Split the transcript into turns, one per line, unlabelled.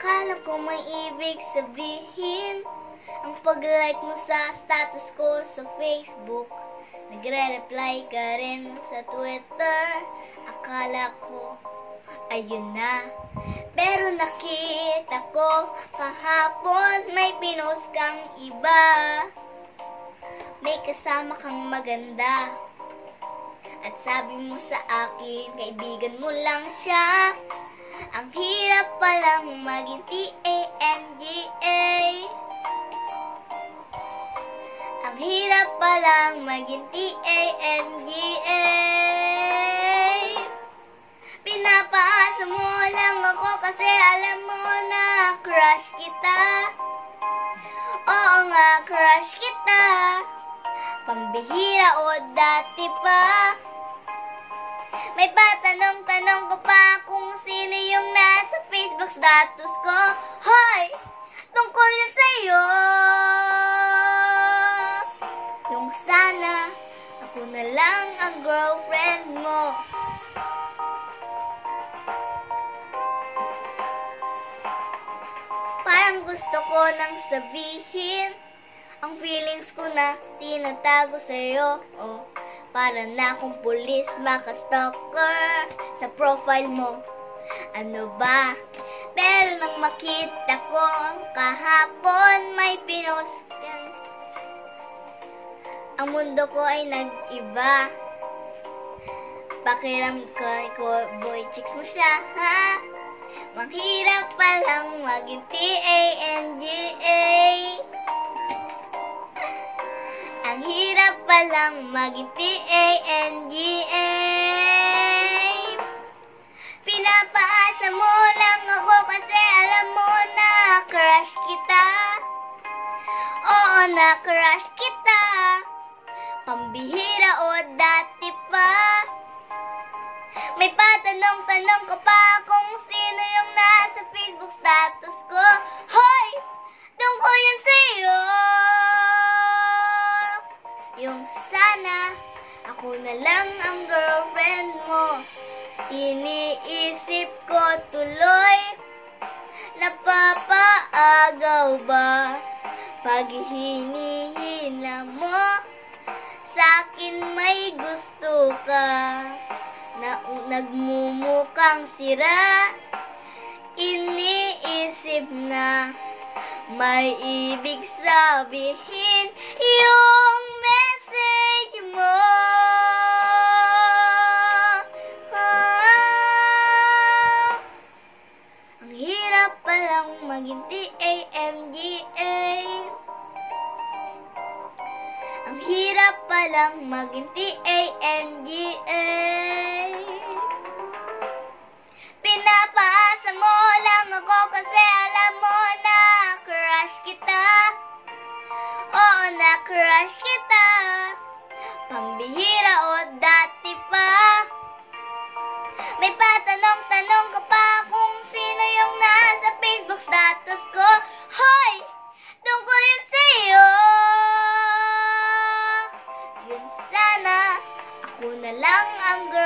Akala ko may ibig sabihin ang pag-like mo sa status ko sa Facebook. Nagre-reply ka rin sa Twitter. Akala ko ayun na, pero nakita ko kahapon may pinost kang iba. May kasama kang maganda, at sabi mo sa akin, kaibigan mo lang siya. Ang hirap palang maging T-A-N-G-A. Ang hirap palang maging T-A-N-G-A. Pinapaasa mo lang ako kasi alam mo na crush kita. Oo nga, crush kita. Pambihira o dati pa. May patanong-tanong ko pa kung sino yung nasa Facebook status ko. Hoy! Tungkol yun sa'yo. Yung sana ako na lang ang girlfriend mo. Parang gusto ko nang sabihin ang feelings ko na tinatago sa'yo. Oh, para na akong pulis maka-stalker sa profile mo. Ano ba? Pero nang makita ko kahapon may pinost ka, ang mundo ko ay nag-iba. Pakiram ko, boy, chicks mo siya, ha? Manghirap palang maging T-A-N-G-A. Ang hirap palang maging T-A-N-G-A. Pinapaasa mo lang ako kasi alam mo na crush kita. Oo, na crush kita. Pambihira o dati pa. May patanong-tanong ka pa kung sino yung nasa Facebook status ko. Hoy! Tungkol yun sa'yo. Yung sana ako na lang ang girlfriend mo. Iniisip ko tuloy, napapaagaw ba pag hinihila mo sa'kin may gusto ka na nagmumukhang sira. Iniisip na may ibig sabihin yung message mo. Ang hirap palang maging T-A-N-G-A. Ang hirap palang maging T-A-N-G-A. Pinapaasa mo lang ako kasi alam mo na crush kita. Oo, na crush kita. Pambihira o dati pa. May patanong-tanong ka pa kung sino yung nasa Facebook status ko. Hoy! Tungkol yun sa'yo. Yun sana ako na lang ang girl.